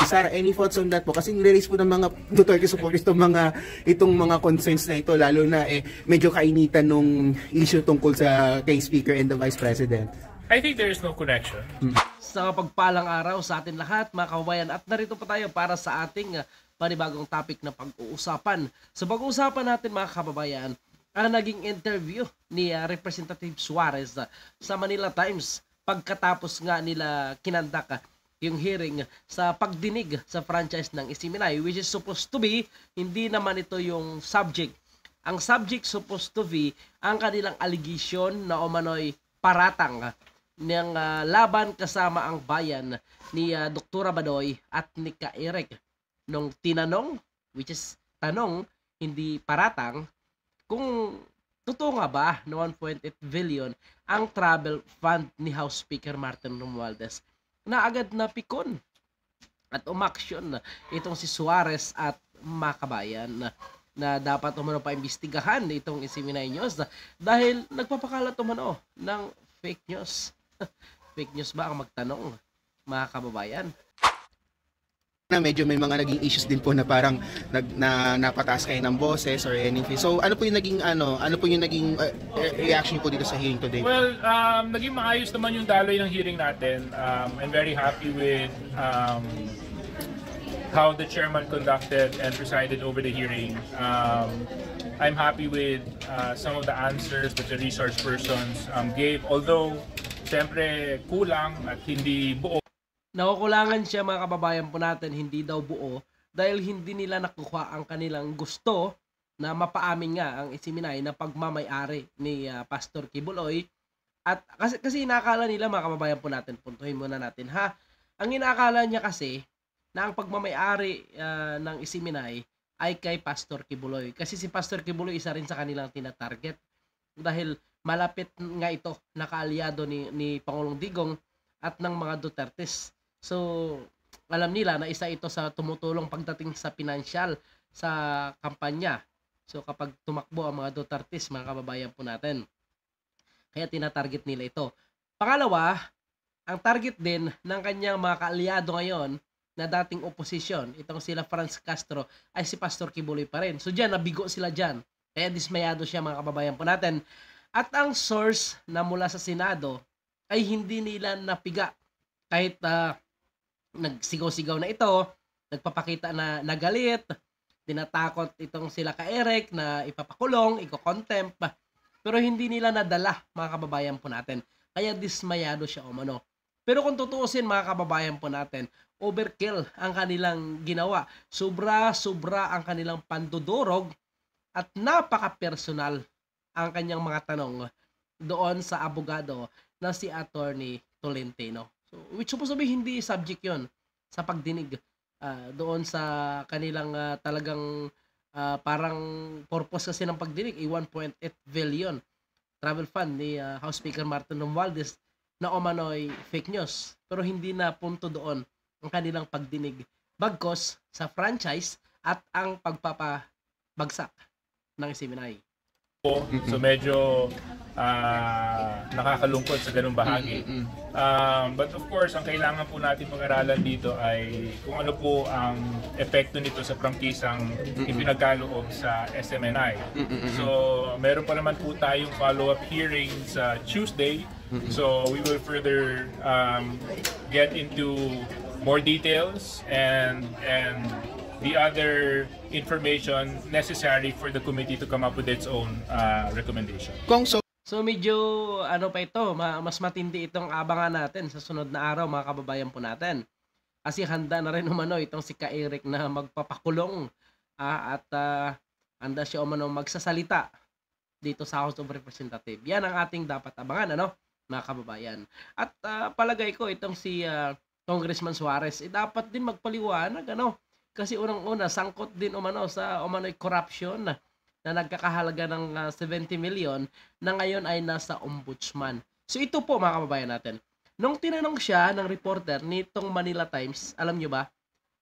Sara, any thoughts on that po? Kasi nire-raise po ng mga Duterte supporters itong mga concerns na ito, lalo na medyo kainitan nung issue tungkol sa kay Speaker and the Vice President. I think there is no connection. Sa pagpalang araw sa atin lahat, mga kababayan, at narito pa tayo para sa ating panibagong topic na pag-uusapan. Sa pag-uusapan natin, mga kababayan, ang naging interview ni Representative Suarez sa Manila Times pagkatapos nga nila kinandak yung hearing sa pagdinig sa franchise ng Isiminay, which is supposed to be, hindi naman ito yung subject. Ang subject supposed to be ang kanilang allegation na umano'y paratang ng laban kasama ang bayan ni Dr. Badoy at ni Ka Eric. Nung tinanong, which is tanong, hindi paratang, kung totoo nga ba na 1.8 billion ang travel fund ni House Speaker Martin Romualdez, na agad na pikon at umaksyon itong si Suarez at Makabayan na dapat umano pa imbestigahan itong Isiminay News dahil nagpapakalat umano ng fake news. Fake news ba ang magtanong, mga kababayan? Na medyo may mga naging issues din po na parang napataas kayo ng boses or anything. So ano po yung naging reaction po dito sa hearing today? Well, naging maayos naman yung daloy ng hearing natin. I'm very happy with how the chairman conducted and presided over the hearing. I'm happy with some of the answers that the resource persons gave, although siyempre kulang at hindi buo. Nakukulangan siya, mga kababayan po natin, hindi daw buo dahil hindi nila nakuha ang kanilang gusto na mapaamin nga ang Isiminay na pagmamay-ari ni Pastor Kibuloy. At kasi inakala nila, mga kababayan po natin, puntuhin muna natin ha, ang inakala niya kasi na ang pagmamay-ari ng Isiminay ay kay Pastor Kibuloy. Kasi si Pastor Kibuloy isa rin sa kanilang tinatarget dahil malapit nga ito nakaalyado ni Pangulong Digong at ng mga Dutertes. So, alam nila na isa ito sa tumutulong pagdating sa pinansyal sa kampanya. So, kapag tumakbo ang mga Dutertes, mga kababayan po natin, kaya tinatarget nila ito. Pangalawa, ang target din ng kanyang mga kaalyado ngayon na dating oposisyon, itong sila Franz Castro, ay si Pastor Kibuloy pa rin. So, dyan, nabigo sila dyan. Kaya dismayado siya, mga kababayan po natin. At ang source na mula sa Senado ay hindi nila napiga. Kahit nagsigaw-sigaw na ito, nagpapakita na nagalit, tinatakot itong sila Ka Eric na ipapakulong, iko-contempt, pero hindi nila nadala, mga kababayan po natin. Kaya dismayado siya umano. Pero kung tutuusin, mga kababayan po natin, overkill ang kanilang ginawa. Sobra-sobra ang kanilang pandudurog at napaka-personal ang kanyang mga tanong doon sa abogado na si Attorney Tolentino. So, which supposed to be hindi subject yon sa pagdinig doon sa kanilang talagang parang purpose kasi ng pagdinig, 1.8 billion travel fund ni House Speaker Martin Romualdez na umano'y fake news. Pero hindi na punto doon ang kanilang pagdinig. Bagkos sa franchise at ang pagpapabagsak ng Isiminay. So medyo nakakalungkot sa ganung bahagi. But of course, ang kailangan po natin pag-aralan dito ay kung ano po ang epekto nito sa prangkisang ipinagkaloob sa SMNI. So meron pa naman po tayong follow-up hearing sa Tuesday. So we will further get into more details and the other information necessary for the committee to come up with its own recommendation. So medyo ano pa ito, mas matindi itong abangan natin sa sunod na araw, mga kababayan po natin. Kasi handa na rin umano itong si Ka Eric na magpapakulong at handa siya umano magsasalita dito sa House of Representatives. Yan ang ating dapat abangan, ano, mga kababayan. At palagay ko itong si Congressman Suarez dapat din magpaliwanag, ano, kasi unang-una sangkot din umano sa umano'y corruption na nagkakahalaga ng 70 million na ngayon ay nasa ombudsman. So ito po, mga kababayan natin. Nung tinanong siya ng reporter nitong Manila Times, alam nyo ba,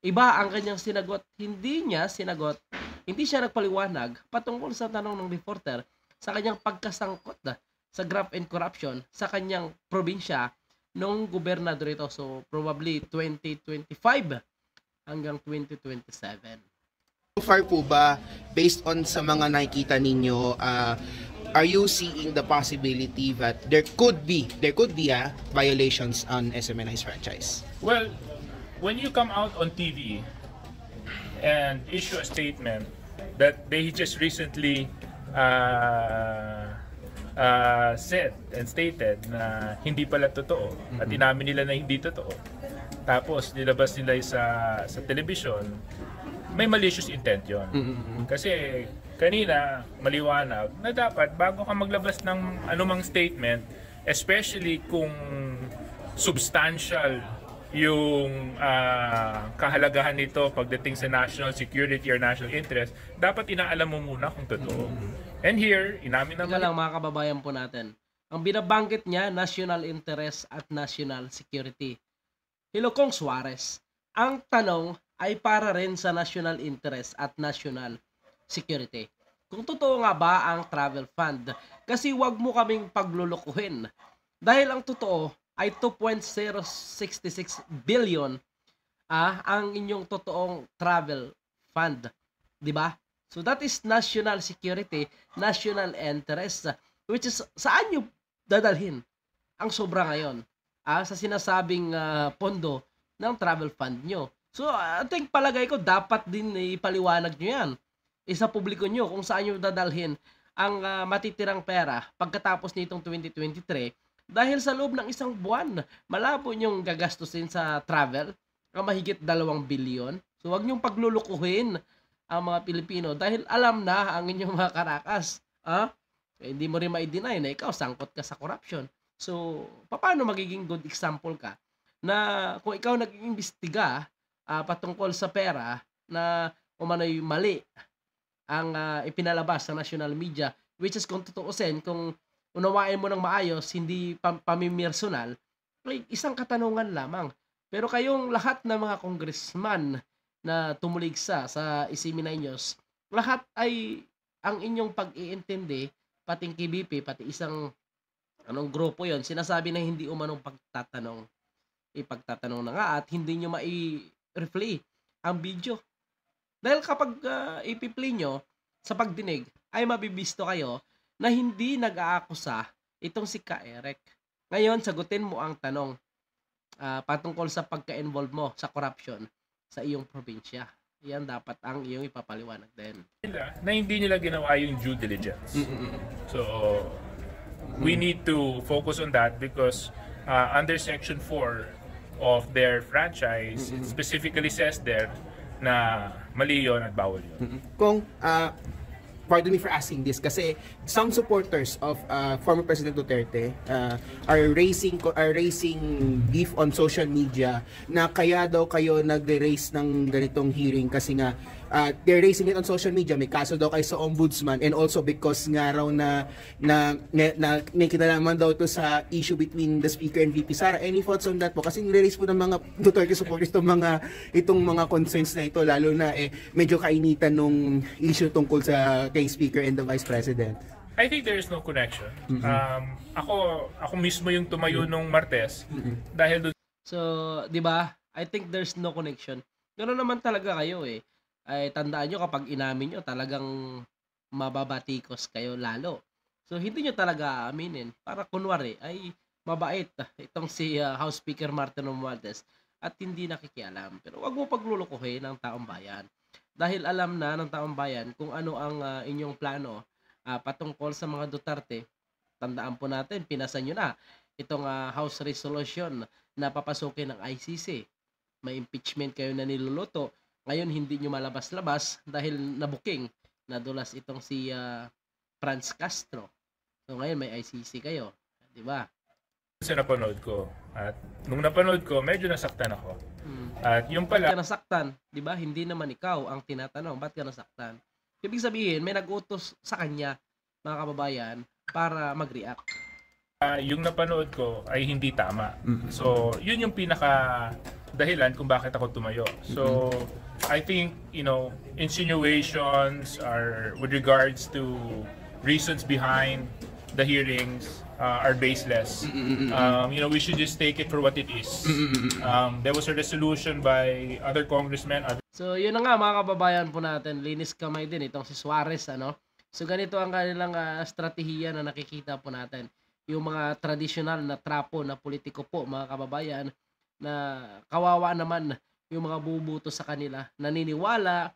iba ang kanyang sinagot. Hindi siya nagpaliwanag patungkol sa tanong ng reporter sa kanyang pagkasangkot sa graft and corruption sa kanyang probinsya nung gobernador ito. So probably 2025 hanggang 2027. So far po ba, based on sa mga nakikita ninyo, are you seeing the possibility that there could be violations on SMNI's franchise? Well, when you come out on TV and issue a statement that they just recently said and stated na hindi pala totoo at inamin nila na hindi totoo, tapos nilabas nila sa television, may malicious intent yon. Kasi kanina maliwanag na dapat bago ka maglabas ng anumang statement, especially kung substantial yung kahalagahan nito pagdating sa national security or national interest, dapat inaalam mo muna kung totoo. And here, inamin Ika naman lang mga kababayan po natin. Ang binabanggit niya, national interest at national security. Hilokong Suarez, ang tanong ay para rin sa national interest at national security. Kung totoo nga ba ang travel fund? Kasi wag mo kaming paglulukuhin. Dahil ang totoo ay 2.066 billion ang inyong totoong travel fund. Diba? So that is national security, national interest, which is saan nyo dadalhin ang sobra ngayon sa sinasabing pondo ng travel fund nyo. So I think palagay ko dapat din ipaliwanag nyo yan. Isa publiko nyo kung saan nyo dadalhin ang matitirang pera pagkatapos nitong 2023. Dahil sa loob ng isang buwan, malabo nyong gagastusin sa travel ang mahigit 2 bilyon. So wag nyong paglulukuhin ang mga Pilipino dahil alam na ang inyong mga karakas. Hindi mo rin ma-deny na ikaw sangkot ka sa corruption. So paano magiging good example ka na kung ikaw nag-iimbestiga patungkol sa pera na umano'y mali ang ipinalabas sa national media, which is kung tutuusin, kung unawain mo ng maayos, hindi pamimersonal, ay isang katanungan lamang. Pero kayong lahat ng mga congressman na tumuligsa sa SMNI News, lahat ay ang inyong pag-iintindi, pating KBP, pati isang grupo yon, sinasabi na hindi umanong pagtatanong. Ipagtatanong na nga at hindi nyo replay ang video. Dahil kapag ipi-play nyo sa pagdinig, ay mabibisto kayo na hindi nag-aakusa itong si Ka Eric. Ngayon, sagutin mo ang tanong patungkol sa pagka-involve mo sa corruption sa iyong probinsya. Yan dapat ang iyong ipapaliwanag din. na hindi nila ginawa yung due diligence. So, we need to focus on that because under Section 4 of their franchise, it specifically says there na mali yun at bawal yun. Kung pardon me for asking this kasi some supporters of former President Duterte are raising beef on social media na kaya daw kayo nagre-raise ng ganitong hearing kasi nga they're raising it on social media, may kaso daw kayo sa ombudsman, and also because nga raw na may kinalaman daw to sa issue between the Speaker and VP Sara. Any thoughts on that po? Kasi nire-raise po ng mga Duterte supporters itong mga concerns na ito, lalo na medyo kainitan nung issue tungkol sa kay Speaker and the Vice President. I think there is no connection. Ako mismo yung tumayo nung Martes dahil doon. So, di ba? I think there's no connection. Ganoon naman talaga kayo Ay tandaan nyo kapag inamin nyo talagang mababatikos kayo lalo. So hindi nyo talaga aaminin para kunwari ay mabait itong si House Speaker Martin Romualdez at hindi nakikialam. Pero wag mo paglulukuhin ng taong bayan. Dahil alam na ng taong bayan kung ano ang inyong plano patungkol sa mga Duterte. Tandaan po natin, pinasan nyo na itong House Resolution na papasukin ng ICC. May impeachment kayo na niluluto. Ngayon, hindi nyo malabas-labas dahil nabuking nadulas itong si Franz Castro. So, ngayon may ICC kayo. Di ba? Kasi napanood ko. At nung napanood ko, medyo nasaktan ako. At yung pala... Ba't ka nasaktan? Di ba? Hindi naman ikaw ang tinatanong. Ba't ka nasaktan? Ibig sabihin, may nag-utos sa kanya, mga kababayan, para mag-react. Yung napanood ko ay hindi tama. So, yun yung pinaka dahilan kung bakit ako tumayo. So, I think, insinuations are with regards to reasons behind the hearings are baseless. We should just take it for what it is. There was a resolution by other congressmen. So yun na nga mga kababayan po natin, linis kamay din itong si Suarez, ano. So ganito ang kanilang strategiya na nakikita po natin. Yung mga traditional na trapo na politiko po mga kababayan, na kawawa naman yung mga bubuto sa kanila, naniniwala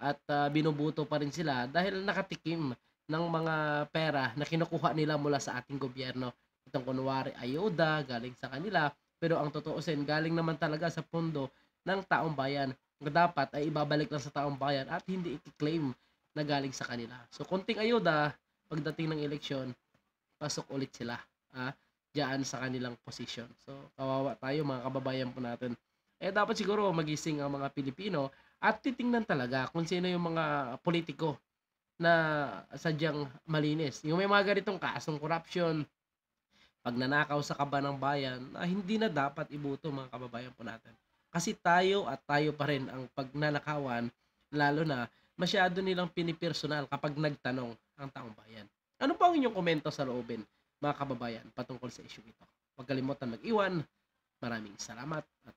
at binubuto pa rin sila dahil nakatikim ng mga pera na kinukuha nila mula sa ating gobyerno. Itong kunwari ayuda galing sa kanila, pero ang totoosin galing naman talaga sa pondo ng taong bayan na dapat ay ibabalik lang sa taong bayan at hindi i-claim na galing sa kanila. So konting ayuda pagdating ng eleksyon, pasok ulit sila diyan sa kanilang posisyon. So kawawa tayo mga kababayan po natin. Dapat siguro magising ang mga Pilipino at titingnan talaga kung sino yung mga politiko na sadyang malinis. Yung may mga ganitong kasong corruption, pagnanakaw sa kaban ng bayan, na hindi na dapat ibuto mga kababayan po natin. Kasi tayo at tayo pa rin ang pagnanakawan, lalo na masyado nilang pinipersonal kapag nagtanong ang taong bayan. Ano po ang inyong komento sa loobin, mga kababayan, patungkol sa issue ito? Huwag kalimutan mag-iwan. Maraming salamat at